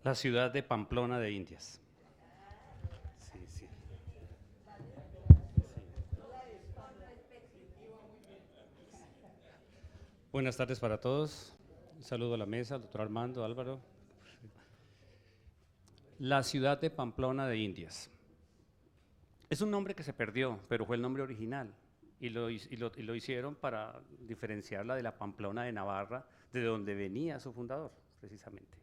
La ciudad de Pamplona de Indias. Sí, sí. Buenas tardes para todos. Un saludo a la mesa, al doctor Armando, Álvaro. La ciudad de Pamplona de Indias. Es un nombre que se perdió, pero fue el nombre original. Y lo hicieron para diferenciarla de la Pamplona de Navarra, de donde venía su fundador, precisamente.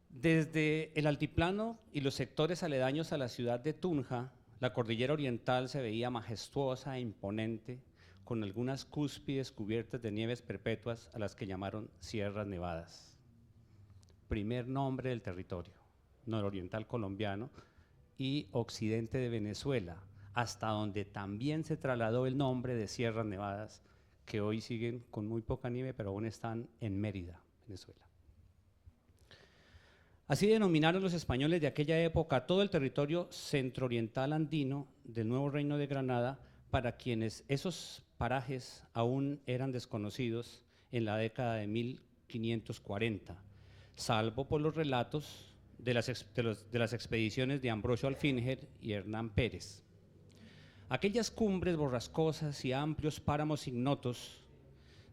Desde el altiplano y los sectores aledaños a la ciudad de Tunja, la cordillera oriental se veía majestuosa e imponente, con algunas cúspides cubiertas de nieves perpetuas a las que llamaron Sierras Nevadas. Primer nombre del territorio, nororiental colombiano y occidente de Venezuela, hasta donde también se trasladó el nombre de Sierras Nevadas, que hoy siguen con muy poca nieve, pero aún están en Mérida, Venezuela. Así denominaron los españoles de aquella época todo el territorio centro-oriental andino del nuevo Reino de Granada, para quienes esos parajes aún eran desconocidos en la década de 1540, salvo por los relatos de las expediciones de Ambrosio Alfinger y Hernán Pérez. Aquellas cumbres borrascosas y amplios páramos ignotos,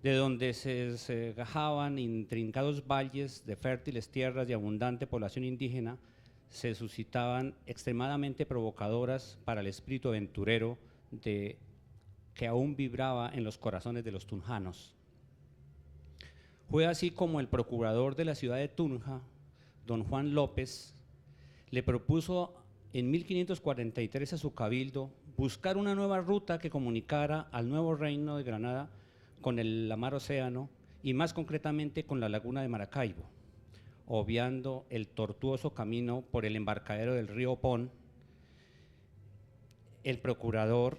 de donde se desgajaban intrincados valles de fértiles tierras y abundante población indígena, se suscitaban extremadamente provocadoras para el espíritu aventurero que aún vibraba en los corazones de los tunjanos. Fue así como el procurador de la ciudad de Tunja, don Juan López, le propuso en 1543 a su cabildo buscar una nueva ruta que comunicara al nuevo reino de Granada con la mar Océano y más concretamente con la laguna de Maracaibo, obviando el tortuoso camino por el embarcadero del río Opón. El procurador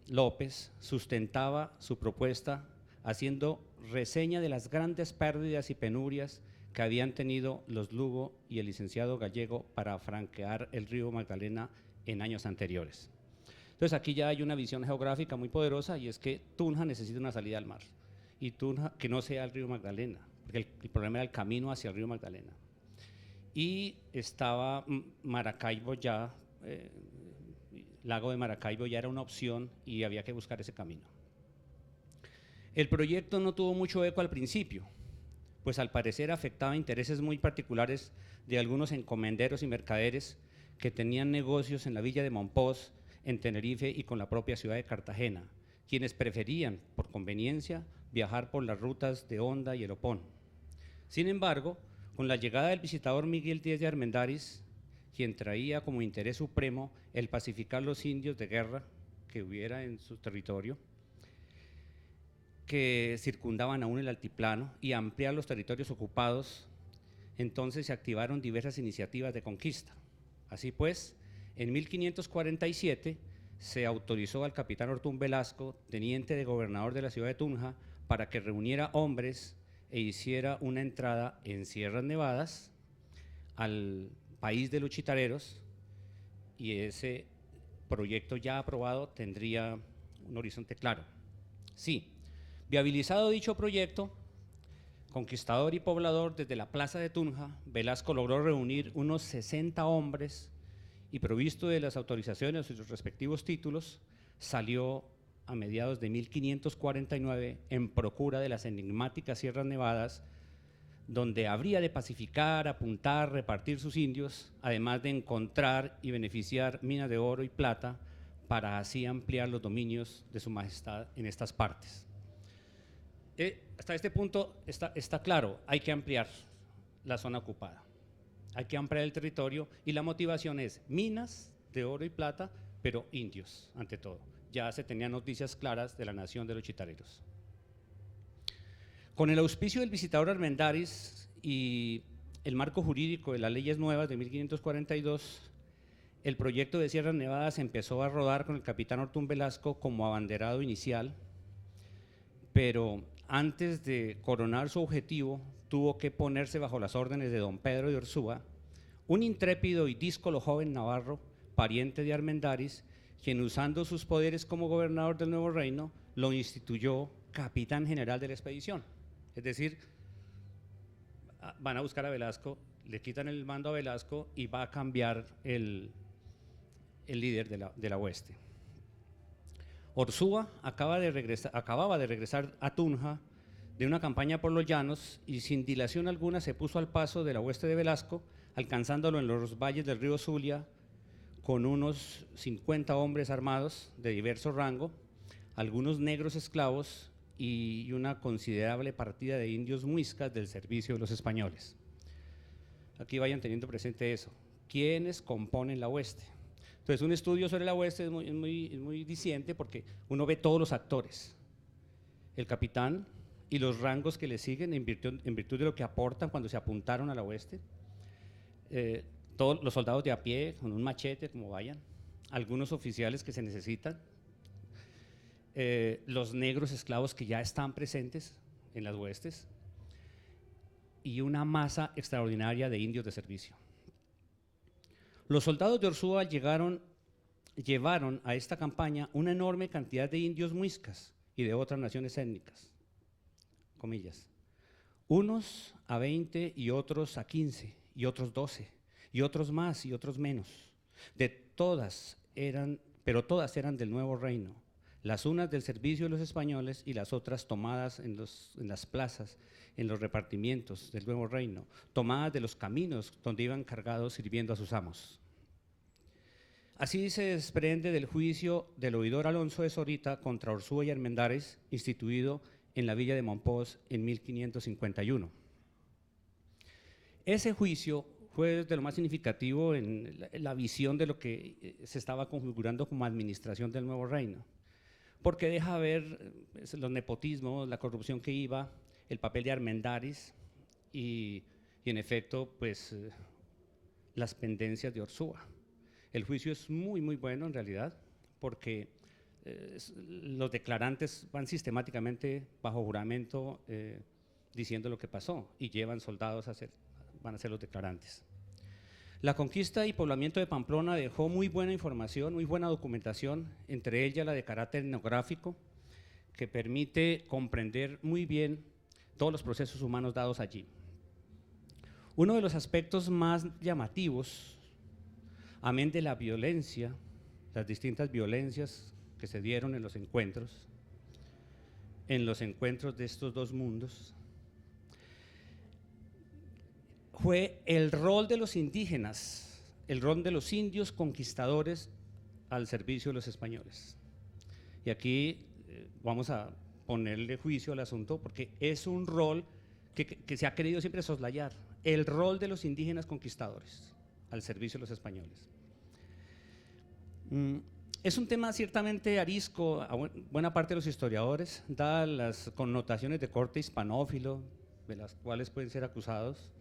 López sustentaba su propuesta haciendo reseña de las grandes pérdidas y penurias que habían tenido los Lugo y el licenciado Gallego para franquear el río Magdalena en años anteriores. Entonces aquí ya hay una visión geográfica muy poderosa, y es que Tunja necesita una salida al mar, y Tunja que no sea el río Magdalena, porque el problema era el camino hacia el río Magdalena. Y estaba Maracaibo ya, lago de Maracaibo ya era una opción y había que buscar ese camino. El proyecto no tuvo mucho eco al principio, pues al parecer afectaba intereses muy particulares de algunos encomenderos y mercaderes que tenían negocios en la villa de Mompox, en Tenerife y con la propia ciudad de Cartagena, quienes preferían, por conveniencia, viajar por las rutas de Honda y el Opón. Sin embargo, con la llegada del visitador Miguel Díez de Armendáriz, quien traía como interés supremo el pacificar los indios de guerra que hubiera en su territorio, que circundaban aún el altiplano, y ampliar los territorios ocupados, entonces se activaron diversas iniciativas de conquista. Así pues, en 1547 se autorizó al capitán Ortún Velasco, teniente de gobernador de la ciudad de Tunja, para que reuniera hombres e hiciera una entrada en Sierras Nevadas al país de los chitareros, y ese proyecto ya aprobado tendría un horizonte claro. Sí, viabilizado dicho proyecto, conquistador y poblador desde la plaza de Tunja, Velasco logró reunir unos 60 hombres y, provisto de las autorizaciones y sus respectivos títulos, salió a mediados de 1549 en procura de las enigmáticas Sierras Nevadas, donde habría de pacificar, apuntar, repartir sus indios, además de encontrar y beneficiar minas de oro y plata, para así ampliar los dominios de su majestad en estas partes. Hasta este punto está claro, hay que ampliar la zona ocupada, hay que ampliar el territorio, y la motivación es minas de oro y plata, pero indios ante todo. Ya se tenían noticias claras de la nación de los chitareros. Con el auspicio del visitador Armendáriz y el marco jurídico de las leyes nuevas de 1542, el proyecto de Sierras Nevadas empezó a rodar con el capitán Ortún Velasco como abanderado inicial, pero antes de coronar su objetivo, tuvo que ponerse bajo las órdenes de don Pedro de Orzúa, un intrépido y díscolo joven navarro, pariente de Armendáriz, quien, usando sus poderes como gobernador del nuevo reino, lo instituyó capitán general de la expedición. Es decir, van a buscar a Velasco, le quitan el mando a Velasco y va a cambiar el líder de la hueste. Orzúa acababa de regresar a Tunja de una campaña por los llanos y sin dilación alguna se puso al paso de la hueste de Velasco, alcanzándolo en los valles del río Zulia con unos 50 hombres armados de diverso rango, algunos negros esclavos y una considerable partida de indios muiscas del servicio de los españoles. Aquí vayan teniendo presente eso. ¿Quiénes componen la hueste? Entonces, un estudio sobre la hueste es muy diciente porque uno ve todos los actores. El capitán y los rangos que le siguen en virtud de lo que aportan cuando se apuntaron a la hueste. Todos los soldados de a pie, con un machete, como vayan. Algunos oficiales que se necesitan. Los negros esclavos que ya están presentes en las huestes. Y una masa extraordinaria de indios de servicio. Los soldados de Orzúa llevaron a esta campaña una enorme cantidad de indios muiscas y de otras naciones étnicas, comillas, unos a 20 y otros a 15 y otros 12 y otros más y otros menos. Pero todas eran del nuevo reino, las unas del servicio de los españoles y las otras tomadas en las plazas, en los repartimientos del nuevo reino, tomadas de los caminos donde iban cargados sirviendo a sus amos. Así se desprende del juicio del oidor Alonso de Zorita contra Orzúa y Armendáriz, instituido en la villa de Mompox en 1551. Ese juicio fue de lo más significativo en la visión de lo que se estaba configurando como administración del nuevo reino, porque deja ver los nepotismos, la corrupción que iba, el papel de Armendáriz y en efecto, pues, las pendencias de Orzúa. El juicio es muy bueno en realidad, porque los declarantes van sistemáticamente bajo juramento diciendo lo que pasó y llevan soldados van a ser los declarantes. La conquista y poblamiento de Pamplona dejó muy buena información, muy buena documentación, entre ellas la de carácter etnográfico, que permite comprender muy bien todos los procesos humanos dados allí. Uno de los aspectos más llamativos, amén de la violencia, las distintas violencias que se dieron en los encuentros de estos dos mundos, fue el rol de los indígenas, el rol de los indios conquistadores al servicio de los españoles. Y aquí vamos a ponerle juicio al asunto porque es un rol que se ha querido siempre soslayar, el rol de los indígenas conquistadores al servicio de los españoles. Es un tema ciertamente arisco a buena parte de los historiadores, dadas las connotaciones de corte hispanófilo, de las cuales pueden ser acusados.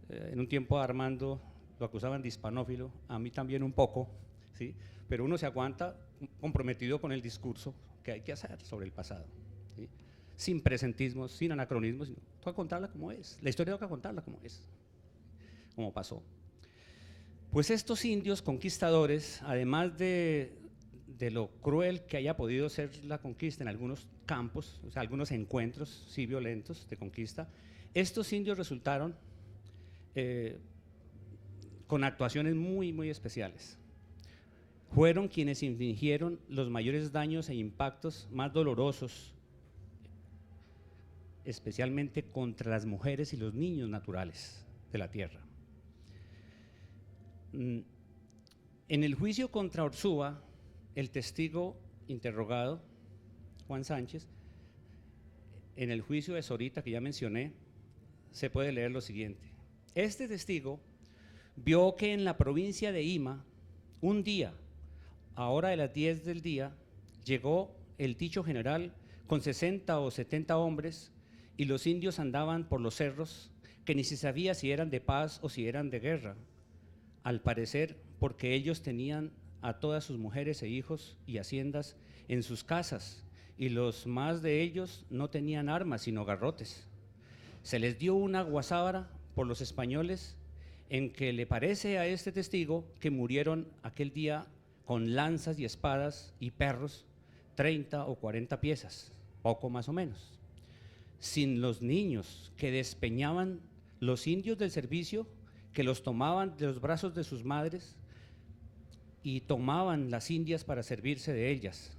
En un tiempo a Armando lo acusaban de hispanófilo, a mí también un poco, ¿sí? Pero uno se aguanta comprometido con el discurso que hay que hacer sobre el pasado, ¿sí? Sin presentismos, sin anacronismos, sino toca contarla como es. La historia toca contarla como es, como pasó. Pues estos indios conquistadores, además de lo cruel que haya podido ser la conquista en algunos campos, o sea, algunos encuentros sí violentos de conquista, estos indios resultaron con actuaciones muy especiales. Fueron quienes infligieron los mayores daños e impactos más dolorosos, especialmente contra las mujeres y los niños naturales de la tierra. En el juicio contra Orzúa, el testigo interrogado, Juan Sánchez, en el juicio de Zorita que ya mencioné, se puede leer lo siguiente. Este testigo vio que en la provincia de Ima, un día, a hora de las 10 del día, llegó el dicho general con 60 o 70 hombres y los indios andaban por los cerros que ni se sabía si eran de paz o si eran de guerra, al parecer porque ellos tenían a todas sus mujeres e hijos y haciendas en sus casas y los más de ellos no tenían armas sino garrotes. Se les dio una guasábara por los españoles en que le parece a este testigo que murieron aquel día con lanzas y espadas y perros, 30 o 40 piezas, poco más o menos, sin los niños que despeñaban los indios del servicio que los tomaban de los brazos de sus madres y tomaban las indias para servirse de ellas,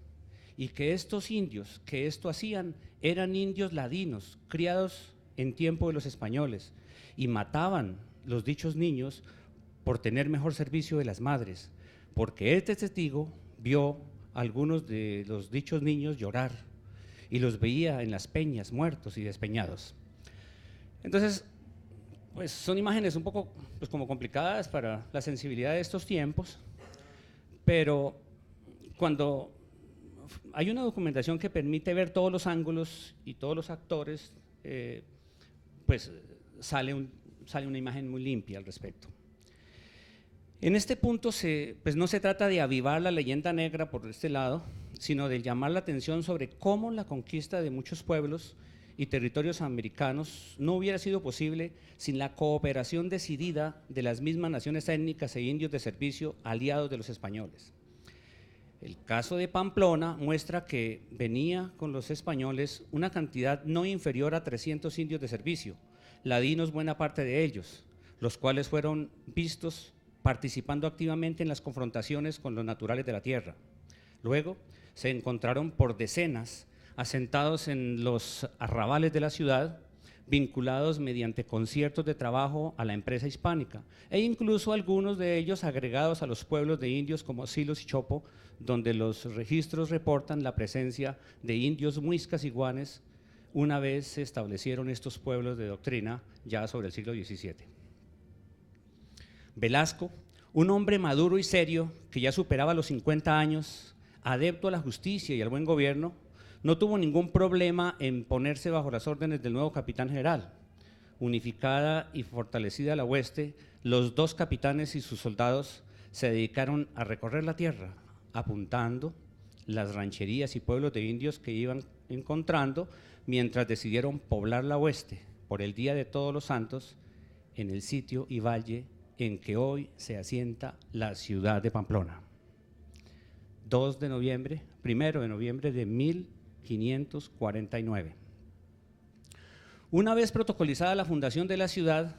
y que estos indios que esto hacían eran indios ladinos, criados en tiempo de los españoles, y mataban los dichos niños por tener mejor servicio de las madres, porque este testigo vio a algunos de los dichos niños llorar y los veía en las peñas muertos y despeñados. Entonces, pues son imágenes un poco pues, como complicadas para la sensibilidad de estos tiempos, pero cuando hay una documentación que permite ver todos los ángulos y todos los actores, pues sale una imagen muy limpia al respecto. En este punto pues no se trata de avivar la leyenda negra por este lado, sino de llamar la atención sobre cómo la conquista de muchos pueblos y territorios americanos no hubiera sido posible sin la cooperación decidida de las mismas naciones étnicas e indios de servicio aliados de los españoles. El caso de Pamplona muestra que venía con los españoles una cantidad no inferior a 300 indios de servicio, ladinos buena parte de ellos, los cuales fueron vistos participando activamente en las confrontaciones con los naturales de la tierra. Luego se encontraron por decenas asentados en los arrabales de la ciudad, vinculados mediante conciertos de trabajo a la empresa hispánica, e incluso algunos de ellos agregados a los pueblos de indios como Silos y Chopo, donde los registros reportan la presencia de indios muiscas y guanes una vez se establecieron estos pueblos de doctrina ya sobre el siglo XVII. Velasco, un hombre maduro y serio que ya superaba los 50 años, adepto a la justicia y al buen gobierno, no tuvo ningún problema en ponerse bajo las órdenes del nuevo capitán general. Unificada y fortalecida la hueste, los dos capitanes y sus soldados se dedicaron a recorrer la tierra, apuntando las rancherías y pueblos de indios que iban encontrando, mientras decidieron poblar la hueste por el Día de Todos los Santos en el sitio y valle en que hoy se asienta la ciudad de Pamplona. 1 de noviembre de 1549. Una vez protocolizada la fundación de la ciudad,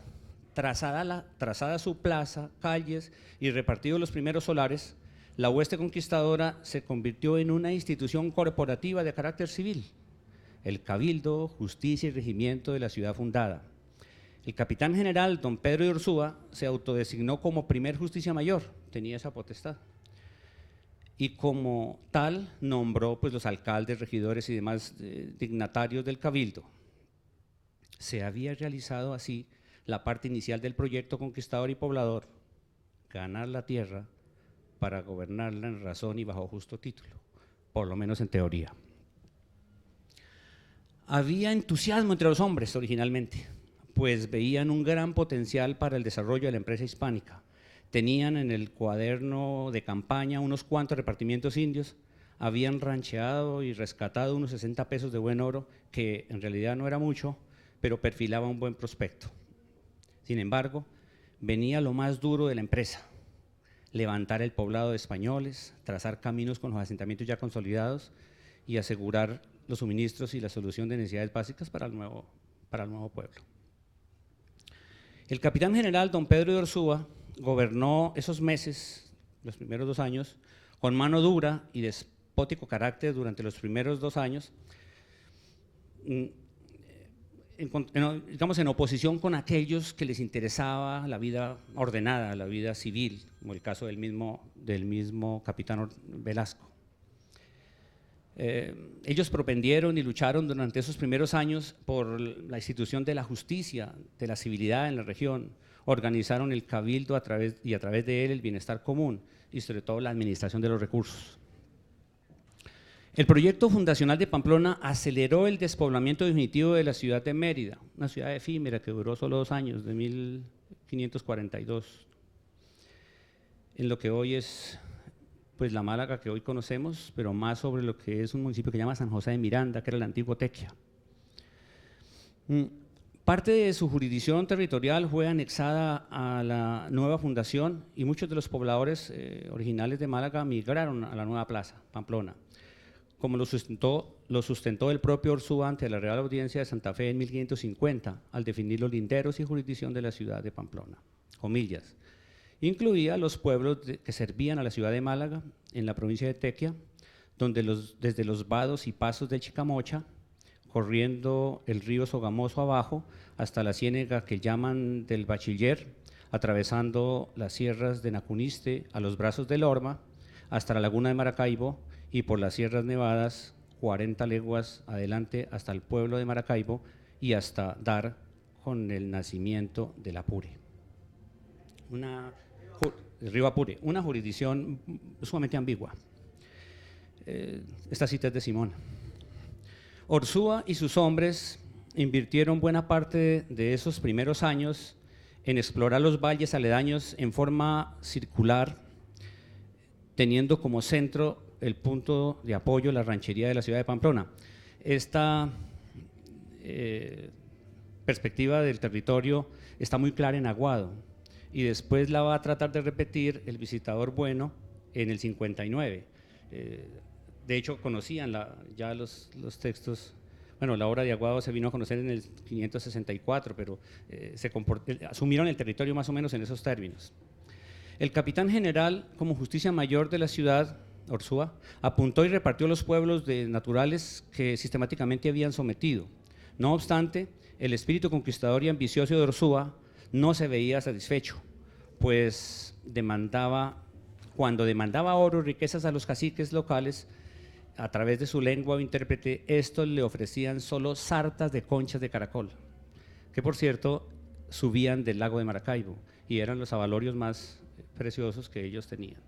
trazada su plaza, calles y repartidos los primeros solares, la hueste conquistadora se convirtió en una institución corporativa de carácter civil, el Cabildo, Justicia y Regimiento de la ciudad fundada. El capitán general don Pedro de Ursúa se autodesignó como primer justicia mayor, tenía esa potestad, y como tal nombró pues, los alcaldes, regidores y demás dignatarios del Cabildo. Se había realizado así la parte inicial del proyecto conquistador y poblador, ganar la tierra para gobernarla en razón y bajo justo título, por lo menos en teoría. Había entusiasmo entre los hombres originalmente, pues veían un gran potencial para el desarrollo de la empresa hispánica. Tenían en el cuaderno de campaña unos cuantos repartimientos indios, habían rancheado y rescatado unos 60 pesos de buen oro, que en realidad no era mucho, pero perfilaba un buen prospecto. Sin embargo, venía lo más duro de la empresa: levantar el poblado de españoles, trazar caminos con los asentamientos ya consolidados y asegurar los suministros y la solución de necesidades básicas para el nuevo pueblo. El capitán general don Pedro de Ursúa gobernó esos meses, los primeros 2 años, con mano dura y despótico carácter durante los primeros 2 años, digamos en oposición con aquellos que les interesaba la vida ordenada, la vida civil, como el caso del mismo capitán Velasco. Ellos propendieron y lucharon durante esos primeros años por la institución de la justicia, de la civilidad en la región, organizaron el cabildo a través de él el bienestar común y sobre todo la administración de los recursos. El proyecto fundacional de Pamplona aceleró el despoblamiento definitivo de la ciudad de Mérida, una ciudad efímera que duró solo 2 años, de 1542, en lo que hoy es pues la Málaga que hoy conocemos, pero más sobre lo que es un municipio que se llama San José de Miranda, que era la antigua Tequia. Parte de su jurisdicción territorial fue anexada a la nueva fundación y muchos de los pobladores originales de Málaga migraron a la nueva plaza, Pamplona, como lo sustentó lo sustentó el propio Orsúa ante la Real Audiencia de Santa Fe en 1550, al definir los linderos y jurisdicción de la ciudad de Pamplona. Comillas. Incluía los pueblos que servían a la ciudad de Málaga, en la provincia de Tequia, donde desde los vados y pasos de Chicamocha, corriendo el río Sogamoso abajo, hasta la ciénaga que llaman del Bachiller, atravesando las sierras de Nacuniste a los brazos del Orma, hasta la laguna de Maracaibo y por las sierras nevadas, 40 leguas adelante hasta el pueblo de Maracaibo y hasta dar con el nacimiento del Apure. El río Apure, una jurisdicción sumamente ambigua. Esta cita es de Simón. Orsúa y sus hombres invirtieron buena parte de esos primeros años en explorar los valles aledaños en forma circular, teniendo como centro el punto de apoyo la ranchería de la ciudad de Pamplona. Esta perspectiva del territorio está muy clara en Aguado y después la va a tratar de repetir el visitador Bueno en el 59. De hecho, conocían ya los textos. Bueno, la obra de Aguado se vino a conocer en el 564, pero asumieron el territorio más o menos en esos términos. El capitán general, como justicia mayor de la ciudad, Orsúa, apuntó y repartió los pueblos naturales que sistemáticamente habían sometido. No obstante, el espíritu conquistador y ambicioso de Orsúa no se veía satisfecho, pues cuando demandaba oro y riquezas a los caciques locales, a través de su lengua o intérprete, estos le ofrecían solo sartas de conchas de caracol, que por cierto subían del lago de Maracaibo y eran los avalorios más preciosos que ellos tenían.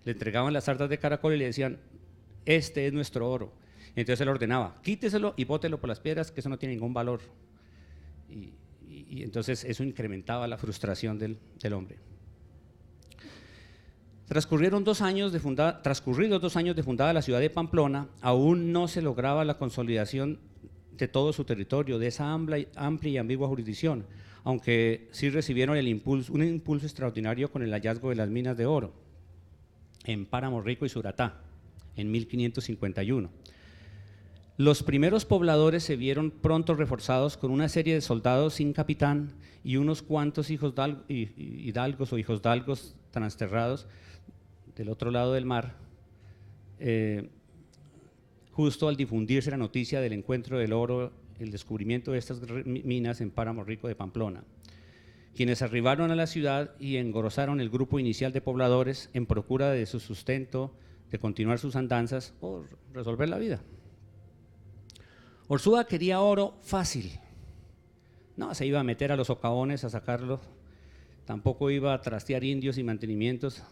Le entregaban las sartas de caracol y le decían, este es nuestro oro. Entonces él ordenaba, quíteselo y bótelo por las piedras, que eso no tiene ningún valor. Y entonces eso incrementaba la frustración del hombre. Transcurridos 2 años de fundada la ciudad de Pamplona, aún no se lograba la consolidación de todo su territorio, de esa amplia y ambigua jurisdicción, aunque sí recibieron un impulso extraordinario con el hallazgo de las minas de oro en Páramo Rico y Suratá, en 1551. Los primeros pobladores se vieron pronto reforzados con una serie de soldados sin capitán y unos cuantos hidalgos o hijosdalgos transterrados del otro lado del mar, justo al difundirse la noticia del encuentro del oro, el descubrimiento de estas minas en Páramo Rico de Pamplona, quienes arribaron a la ciudad y engrosaron el grupo inicial de pobladores en procura de su sustento, de continuar sus andanzas o resolver la vida. Orsúa quería oro fácil, no se iba a meter a los socavones a sacarlo, tampoco iba a trastear indios y mantenimientos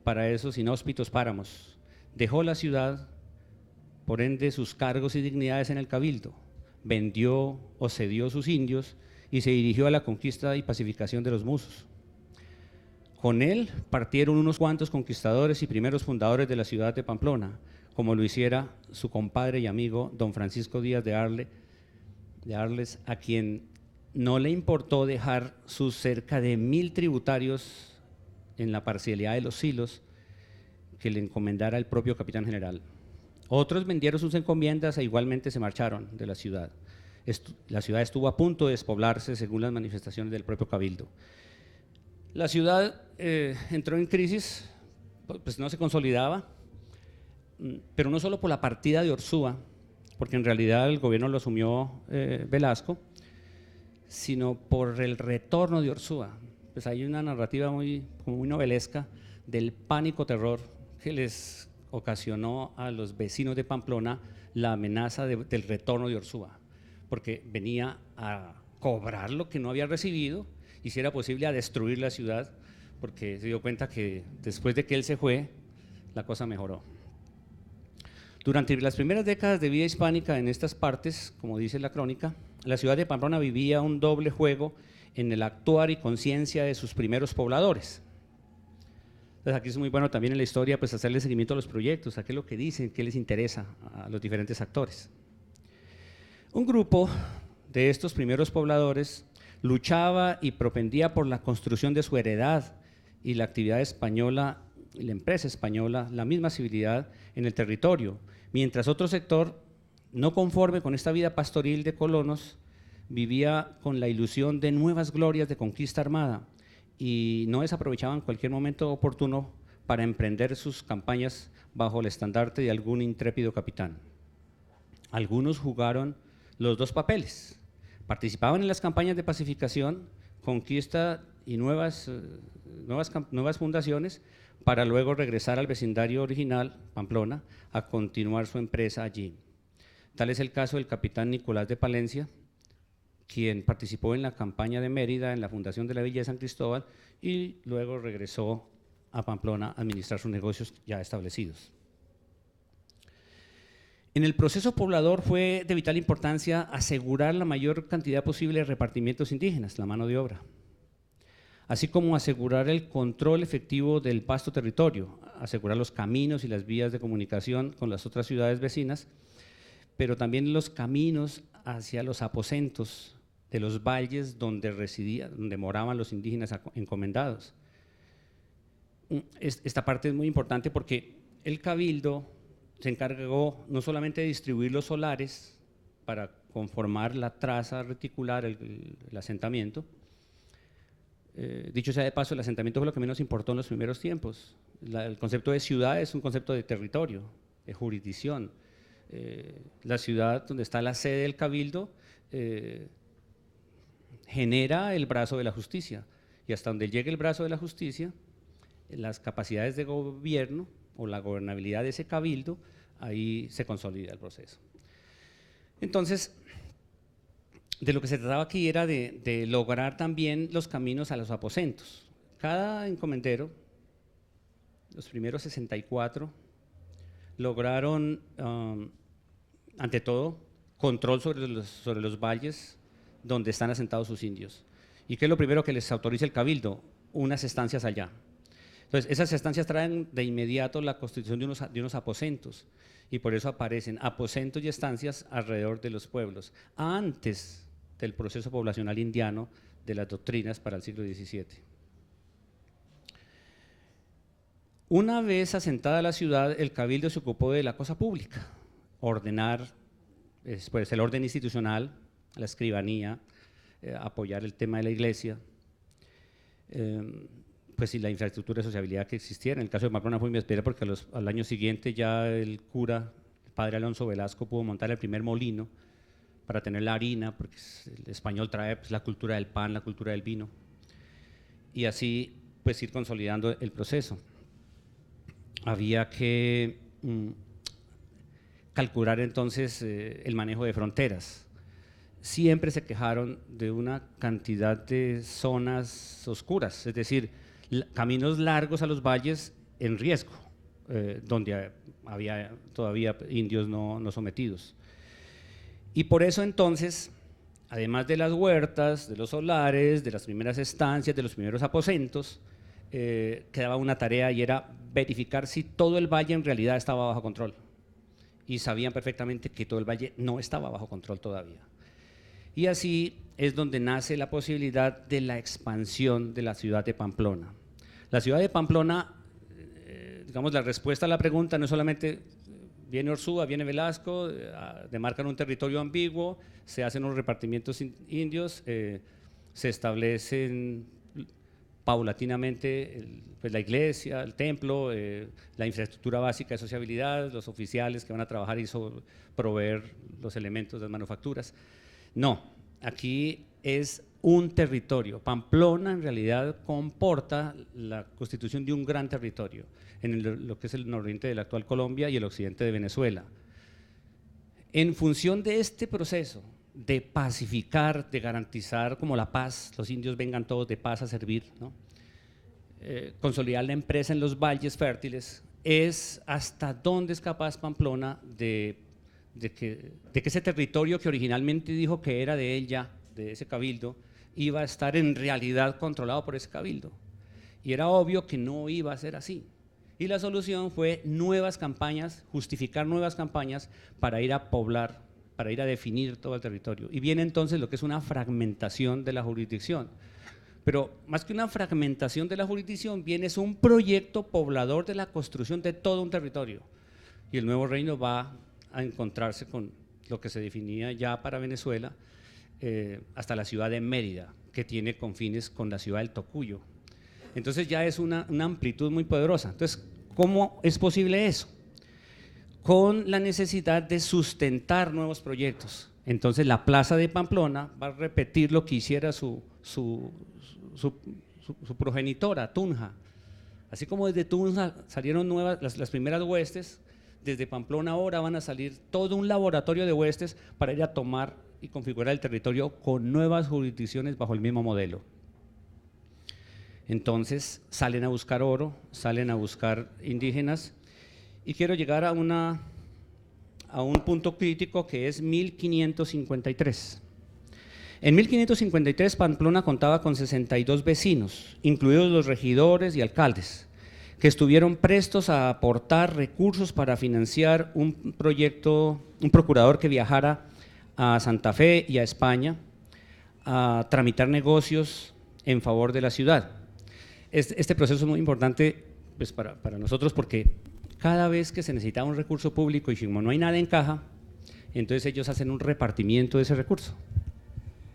para esos inhóspitos páramos. Dejó la ciudad, por ende sus cargos y dignidades en el cabildo, vendió o cedió sus indios y se dirigió a la conquista y pacificación de los musos. Con él partieron unos cuantos conquistadores y primeros fundadores de la ciudad de Pamplona, como lo hiciera su compadre y amigo don Francisco Díaz de Arles, a quien no le importó dejar sus cerca de 1000 tributarios en la parcialidad de los silos que le encomendara el propio capitán general. Otros vendieron sus encomiendas e igualmente se marcharon de la ciudad. La ciudad estuvo a punto de despoblarse según las manifestaciones del propio cabildo. La ciudad entró en crisis, pues no se consolidaba, pero no solo por la partida de Orsúa, porque en realidad el gobierno lo asumió Velasco, sino por el retorno de Orsúa. Pues hay una narrativa muy novelesca del pánico terror que les ocasionó a los vecinos de Pamplona la amenaza del retorno de Orsúa, porque venía a cobrar lo que no había recibido y si era posible a destruir la ciudad, porque se dio cuenta que después de que él se fue, la cosa mejoró. Durante las primeras décadas de vida hispánica en estas partes, como dice la crónica, la ciudad de Pamplona vivía un doble juego en el actuar y conciencia de sus primeros pobladores. Entonces aquí es muy bueno también en la historia pues hacerle seguimiento a los proyectos, a qué es lo que dicen, qué les interesa a los diferentes actores. Un grupo de estos primeros pobladores luchaba y propendía por la construcción de su heredad y la actividad española, y la empresa española, la misma civilidad en el territorio, mientras otro sector no conforme con esta vida pastoril de colonos, vivía con la ilusión de nuevas glorias de conquista armada y no desaprovechaban cualquier momento oportuno para emprender sus campañas bajo el estandarte de algún intrépido capitán. Algunos jugaron los dos papeles, participaban en las campañas de pacificación, conquista y nuevas fundaciones, para luego regresar al vecindario original, Pamplona, a continuar su empresa allí. Tal es el caso del capitán Nicolás de Palencia, quien participó en la campaña de Mérida, en la fundación de la Villa de San Cristóbal, y luego regresó a Pamplona a administrar sus negocios ya establecidos. En el proceso poblador fue de vital importancia asegurar la mayor cantidad posible de repartimientos indígenas, la mano de obra, así como asegurar el control efectivo del vasto territorio, asegurar los caminos y las vías de comunicación con las otras ciudades vecinas, pero también los caminos hacia los aposentos de los valles donde residían, donde moraban los indígenas encomendados. Esta parte es muy importante porque el cabildo se encargó no solamente de distribuir los solares para conformar la traza reticular, el asentamiento. Dicho sea de paso, el asentamiento fue lo que menos importó en los primeros tiempos. El concepto de ciudad es un concepto de territorio, de jurisdicción. La ciudad donde está la sede del cabildo genera el brazo de la justicia, y hasta donde llegue el brazo de la justicia, las capacidades de gobierno o la gobernabilidad de ese cabildo, ahí se consolida el proceso. Entonces, de lo que se trataba aquí era de lograr también los caminos a los aposentos. Cada encomendero, los primeros 64, lograron, ante todo, control sobre los valles donde están asentados sus indios. ¿Y qué es lo primero que les autoriza el cabildo? Unas estancias allá. Entonces, esas estancias traen de inmediato la constitución de unos aposentos, y por eso aparecen aposentos y estancias alrededor de los pueblos, antes del proceso poblacional indiano de las doctrinas para el siglo XVII. Una vez asentada la ciudad, el cabildo se ocupó de la cosa pública, ordenar pues, el orden institucional, la escribanía, apoyar el tema de la iglesia, pues y la infraestructura de sociabilidad que existiera. En el caso de Pamplona fue muy especial porque al año siguiente ya el cura, el padre Alonso Velasco, pudo montar el primer molino para tener la harina, porque el español trae pues, la cultura del pan, la cultura del vino, y así pues ir consolidando el proceso. Había que calcular entonces el manejo de fronteras. Siempre se quejaron de una cantidad de zonas oscuras, es decir, caminos largos a los valles en riesgo, donde había todavía indios no sometidos. Y por eso entonces, además de las huertas, de los solares, de las primeras estancias, de los primeros aposentos, quedaba una tarea, y era verificar si todo el valle en realidad estaba bajo control. Y sabían perfectamente que todo el valle no estaba bajo control todavía. Y así es donde nace la posibilidad de la expansión de la ciudad de Pamplona. La ciudad de Pamplona, digamos, la respuesta a la pregunta no es solamente viene Orsúa, viene Velasco, demarcan un territorio ambiguo, se hacen unos repartimientos indios, se establecen paulatinamente pues la iglesia, el templo, la infraestructura básica de sociabilidad, los oficiales que van a trabajar y proveer los elementos de las manufacturas. No, aquí es un territorio. Pamplona en realidad comporta la constitución de un gran territorio, en lo que es el nororiente de la actual Colombia y el occidente de Venezuela. En función de este proceso de pacificar, de garantizar como la paz, los indios vengan todos de paz a servir, ¿no? Consolidar la empresa en los valles fértiles, es hasta dónde es capaz Pamplona de que ese territorio que originalmente dijo que era de ella, de ese cabildo, iba a estar en realidad controlado por ese cabildo. Y era obvio que no iba a ser así. Y la solución fue nuevas campañas, justificar nuevas campañas para ir a poblar, para ir a definir todo el territorio. Y viene entonces lo que es una fragmentación de la jurisdicción. Pero más que una fragmentación de la jurisdicción, viene es un proyecto poblador de la construcción de todo un territorio. Y el nuevo reino va a encontrarse con lo que se definía ya para Venezuela, hasta la ciudad de Mérida, que tiene confines con la ciudad del Tocuyo. Entonces ya es una amplitud muy poderosa. Entonces, ¿cómo es posible eso? Con la necesidad de sustentar nuevos proyectos. Entonces la plaza de Pamplona va a repetir lo que hiciera su progenitora, Tunja. Así como desde Tunja salieron nuevas, las primeras huestes, desde Pamplona ahora van a salir todo un laboratorio de huestes para ir a tomar y configurar el territorio con nuevas jurisdicciones bajo el mismo modelo. Entonces salen a buscar oro, salen a buscar indígenas, y quiero llegar a un punto crítico que es 1553. En 1553 Pamplona contaba con 62 vecinos, incluidos los regidores y alcaldes, que estuvieron prestos a aportar recursos para financiar un proyecto, un procurador que viajara a Santa Fe y a España a tramitar negocios en favor de la ciudad. Este proceso es muy importante pues, para nosotros, porque cada vez que se necesitaba un recurso público y como no hay nada en caja, entonces ellos hacen un repartimiento de ese recurso.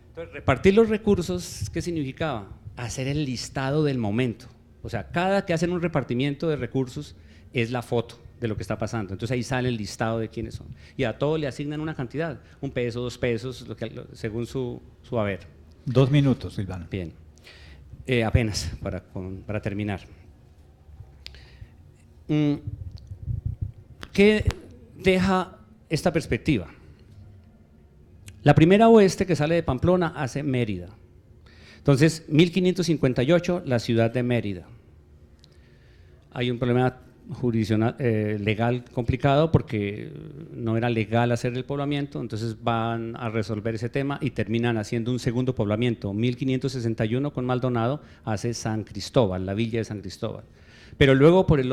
Entonces, repartir los recursos, ¿qué significaba? Hacer el listado del momento. O sea, cada que hacen un repartimiento de recursos es la foto de lo que está pasando. Entonces ahí sale el listado de quiénes son. Y a todos le asignan una cantidad, 1 peso, 2 pesos, según su haber. 2 minutos, Silvano. Bien, apenas para terminar. ¿Qué deja esta perspectiva? La primera oeste que sale de Pamplona hace Mérida. Entonces, 1558, la ciudad de Mérida. Hay un problema jurisdiccional, legal complicado, porque no era legal hacer el poblamiento, entonces van a resolver ese tema y terminan haciendo un segundo poblamiento. 1561 con Maldonado hace San Cristóbal, la villa de San Cristóbal. Pero luego por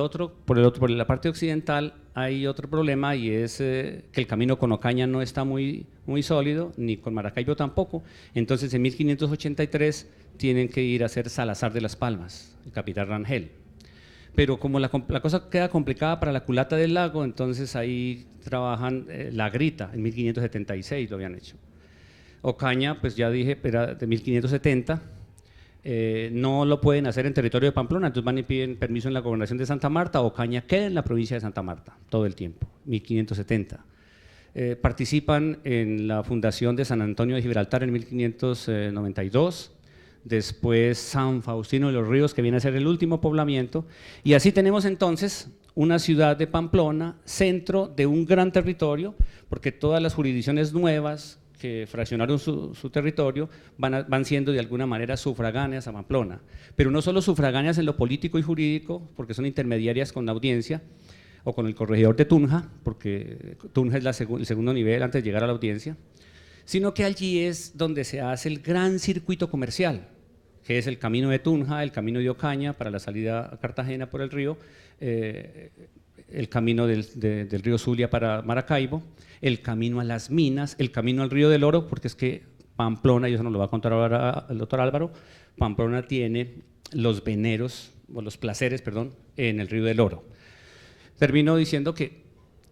la parte occidental hay otro problema, y es que el camino con Ocaña no está muy sólido, ni con Maracaibo tampoco. Entonces en 1583 tienen que ir a hacer Salazar de las Palmas, el capitán Rangel. Pero como la cosa queda complicada para la culata del lago, entonces ahí trabajan La Grita, en 1576 lo habían hecho. Ocaña, pues ya dije, era de 1570. No lo pueden hacer en territorio de Pamplona, entonces van y piden permiso en la gobernación de Santa Marta. Ocaña queda en la provincia de Santa Marta todo el tiempo, 1570. Participan en la fundación de San Antonio de Gibraltar en 1592, después San Faustino de los Ríos, que viene a ser el último poblamiento, y así tenemos entonces una ciudad de Pamplona, centro de un gran territorio, porque todas las jurisdicciones nuevas que fraccionaron su territorio van siendo de alguna manera sufragáneas a Pamplona, pero no solo sufragáneas en lo político y jurídico, porque son intermediarias con la audiencia o con el corregidor de Tunja, porque Tunja es el segundo nivel antes de llegar a la audiencia, sino que allí es donde se hace el gran circuito comercial, que es el camino de Tunja, el camino de Ocaña para la salida a Cartagena por el río, el camino del río Zulia para Maracaibo, el camino a las minas, el camino al río del Oro, porque es que Pamplona, y eso nos lo va a contar ahora el doctor Álvaro, Pamplona tiene los veneros, o los placeres, perdón, en el río del Oro. Termino diciendo que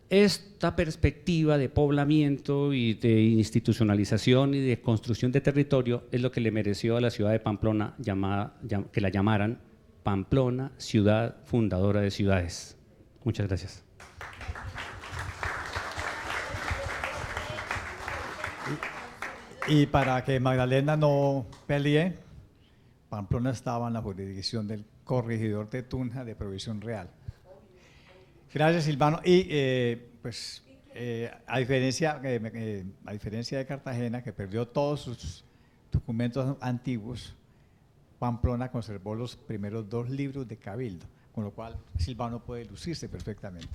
esta perspectiva de poblamiento y de institucionalización y de construcción de territorio es lo que le mereció a la ciudad de Pamplona que la llamaran Pamplona, ciudad fundadora de ciudades. Muchas gracias. Y para que Magdalena no pelee, Pamplona estaba en la jurisdicción del corregidor de Tunja de Provisión Real. Gracias, Silvano. Y a diferencia de Cartagena, que perdió todos sus documentos antiguos, Pamplona conservó los primeros 2 libros de Cabildo, con lo cual Silvano puede lucirse perfectamente.